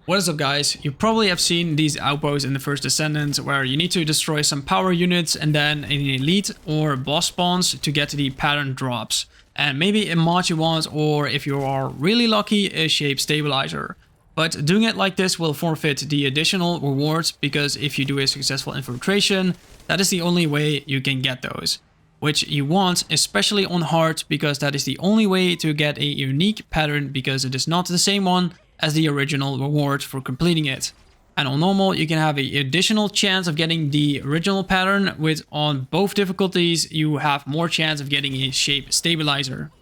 What is up guys, you probably have seen these outposts in the First Descendant where you need to destroy some power units and then an elite or boss spawns to get the pattern drops. And maybe a mod you want, or if you are really lucky, a shape stabilizer. But doing it like this will forfeit the additional rewards, because if you do a successful infiltration, that is the only way you can get those. Which you want, especially on hard, because that is the only way to get a unique pattern, because it is not the same one as the original reward for completing it. And on normal you can have an additional chance of getting the original pattern, with on both difficulties you have more chance of getting a shape stabilizer.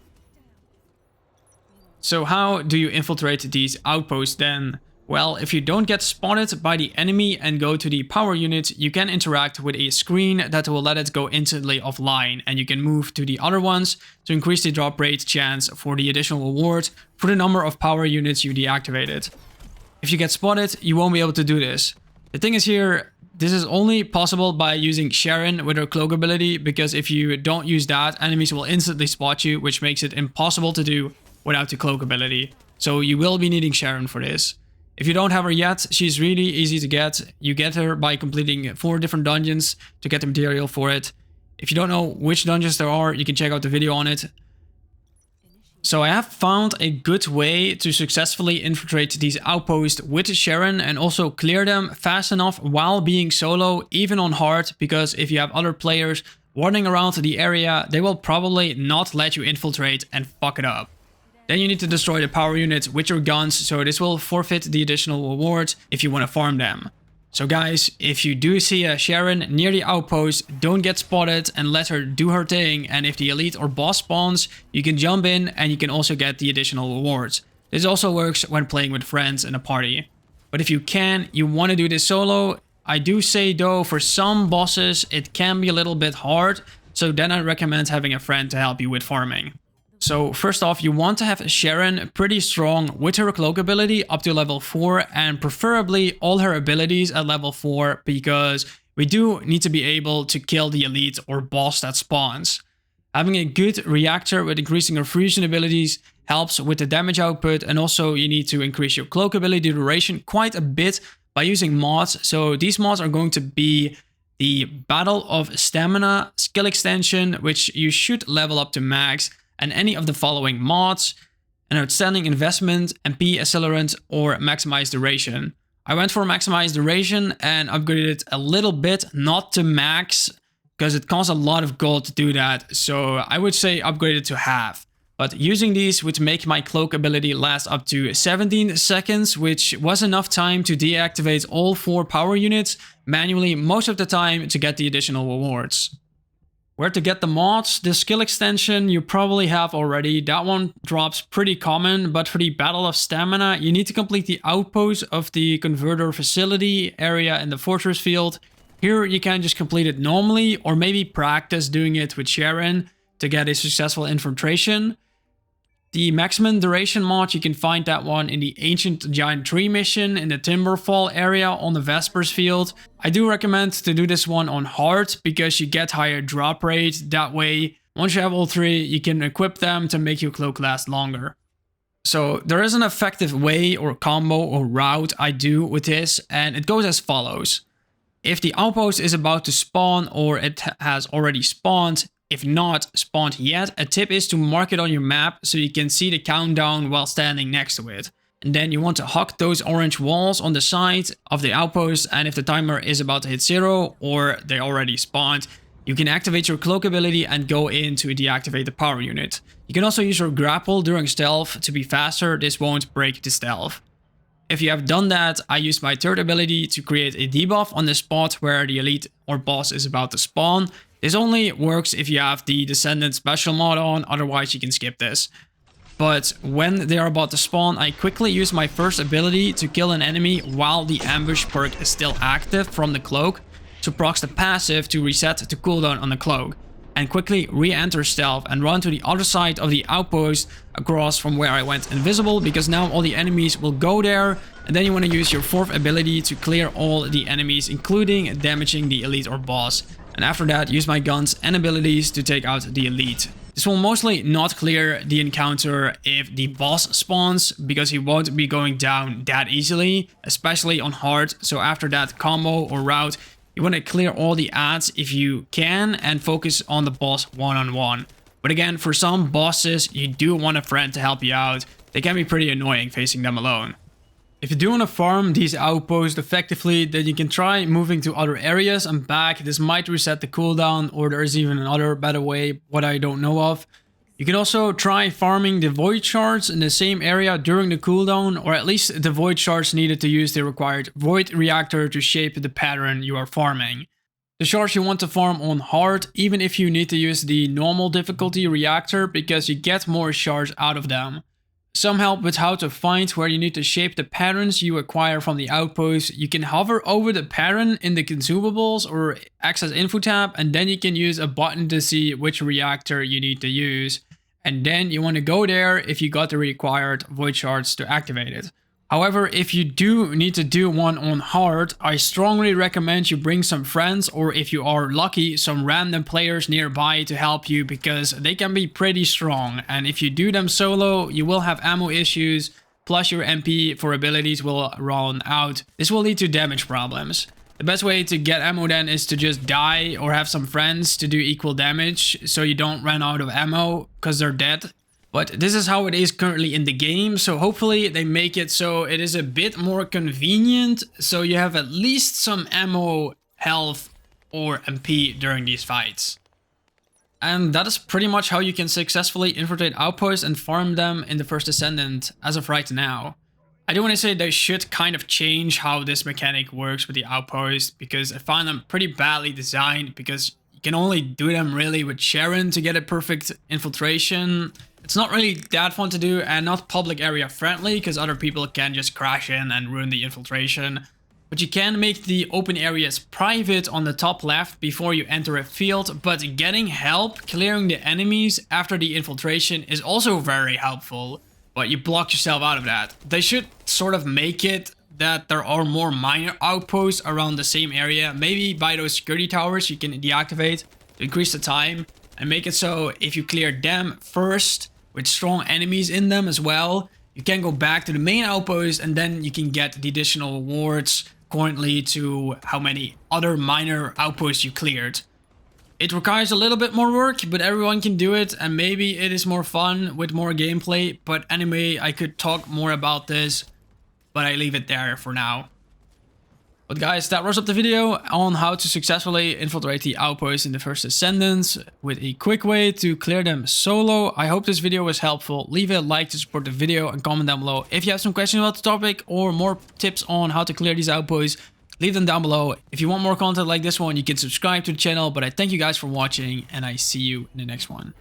So how do you infiltrate these outposts then? Well, if you don't get spotted by the enemy and go to the power unit, you can interact with a screen that will let it go instantly offline, and you can move to the other ones to increase the drop rate chance for the additional reward for the number of power units you deactivated. If you get spotted, you won't be able to do this. The thing is here, this is only possible by using Sharen with her cloak ability, because if you don't use that, enemies will instantly spot you, which makes it impossible to do without the cloak ability. So you will be needing Sharen for this. If you don't have her yet, she's really easy to get. You get her by completing 4 different dungeons to get the material for it. If you don't know which dungeons there are, you can check out the video on it. So I have found a good way to successfully infiltrate these outposts with Sharen and also clear them fast enough while being solo, even on hard, because if you have other players wandering around the area, they will probably not let you infiltrate and fuck it up. Then you need to destroy the power units with your guns, so this will forfeit the additional rewards if you want to farm them. So guys, if you do see a Sharen near the outpost, don't get spotted and let her do her thing, and if the elite or boss spawns, you can jump in and you can also get the additional rewards. This also works when playing with friends in a party. But if you can, you want to do this solo. I do say though, for some bosses it can be a little bit hard, so then I recommend having a friend to help you with farming. So first off, you want to have Sharen pretty strong with her cloak ability up to level 4, and preferably all her abilities at level 4, because we do need to be able to kill the elite or boss that spawns. Having a good reactor with increasing her fusion abilities helps with the damage output, and also you need to increase your cloak ability duration quite a bit by using mods. So these mods are going to be the Battle of Stamina, Skill Extension, which you should level up to max, and any of the following mods: an Outstanding Investment, MP Accelerant, or Maximize Duration. I went for Maximize Duration and upgraded it a little bit, not to max, because it costs a lot of gold to do that, so I would say upgrade it to half. But using these would make my cloak ability last up to 17 seconds, which was enough time to deactivate all 4 power units manually most of the time to get the additional rewards. Where to get the mods? The skill extension you probably have already. That one drops pretty common, but for the Battle of Stamina, you need to complete the outpost of the converter facility area in the fortress field. Here you can just complete it normally, or maybe practice doing it with Sharen to get a successful infiltration. The maximum duration mod, you can find that one in the Ancient Giant Tree mission in the Timberfall area on the Vespers field. I do recommend to do this one on hard, because you get higher drop rate that way. Once you have all 3, you can equip them to make your cloak last longer. So there is an effective way or combo or route I do with this, and it goes as follows. If the outpost is about to spawn, or it has already spawned, if not spawned yet, a tip is to mark it on your map so you can see the countdown while standing next to it. And then you want to hug those orange walls on the side of the outpost, and if the timer is about to hit 0 or they already spawned, you can activate your cloak ability and go in to deactivate the power unit. You can also use your grapple during stealth to be faster. This won't break the stealth. If you have done that, I used my 3rd ability to create a debuff on the spot where the elite or boss is about to spawn. This only works if you have the Descendant special mod on, otherwise you can skip this. But when they are about to spawn, I quickly use my 1st ability to kill an enemy while the ambush perk is still active from the cloak, to proc the passive to reset the cooldown on the cloak, and quickly re-enter stealth and run to the other side of the outpost across from where I went invisible, because now all the enemies will go there. And then you want to use your 4th ability to clear all the enemies, including damaging the elite or boss. And after that, use my guns and abilities to take out the elite. This will mostly not clear the encounter if the boss spawns, because he won't be going down that easily, especially on hard. So after that combo or route, you want to clear all the ads if you can and focus on the boss one-on-one. But again, for some bosses, you do want a friend to help you out. They can be pretty annoying facing them alone. If you do want to farm these outposts effectively, then you can try moving to other areas and back. This might reset the cooldown, or there is even another better way, what I don't know of. You can also try farming the void shards in the same area during the cooldown, or at least the void shards needed to use the required void reactor to shape the pattern you are farming. The shards you want to farm on hard, even if you need to use the normal difficulty reactor, because you get more shards out of them. Some help with how to find where you need to shape the patterns you acquire from the outpost. You can hover over the pattern in the consumables or access info tab, and then you can use a button to see which reactor you need to use. And then you want to go there if you got the required void shards to activate it. However, if you do need to do one on hard, I strongly recommend you bring some friends, or if you are lucky, some random players nearby to help you, because they can be pretty strong. And if you do them solo, you will have ammo issues, plus your MP for abilities will run out. This will lead to damage problems. The best way to get ammo then is to just die or have some friends to do equal damage, so you don't run out of ammo because they're dead. But this is how it is currently in the game, so hopefully they make it so it is a bit more convenient, so you have at least some ammo, health, or MP during these fights. And that is pretty much how you can successfully infiltrate outposts and farm them in the First Descendant as of right now. I do want to say they should kind of change how this mechanic works with the outpost, because I find them pretty badly designed, because you can only do them really with Sharen to get a perfect infiltration. It's not really that fun to do and not public area friendly, because other people can just crash in and ruin the infiltration. But you can make the open areas private on the top left before you enter a field, but getting help clearing the enemies after the infiltration is also very helpful. But you block yourself out of that. They should sort of make it that there are more minor outposts around the same area. Maybe by those security towers you can deactivate to increase the time, and make it so if you clear them first, with strong enemies in them as well, you can go back to the main outpost, and then you can get the additional rewards currently to how many other minor outposts you cleared. It requires a little bit more work, but everyone can do it, and maybe it is more fun with more gameplay. But anyway, I could talk more about this, but I leave it there for now. But guys, that wraps up the video on how to successfully infiltrate the outposts in the First Descendant with a quick way to clear them solo. I hope this video was helpful. Leave a like to support the video and comment down below if you have some questions about the topic or more tips on how to clear these outposts. Leave them down below. If you want more content like this one, you can subscribe to the channel. But I thank you guys for watching, and I see you in the next one.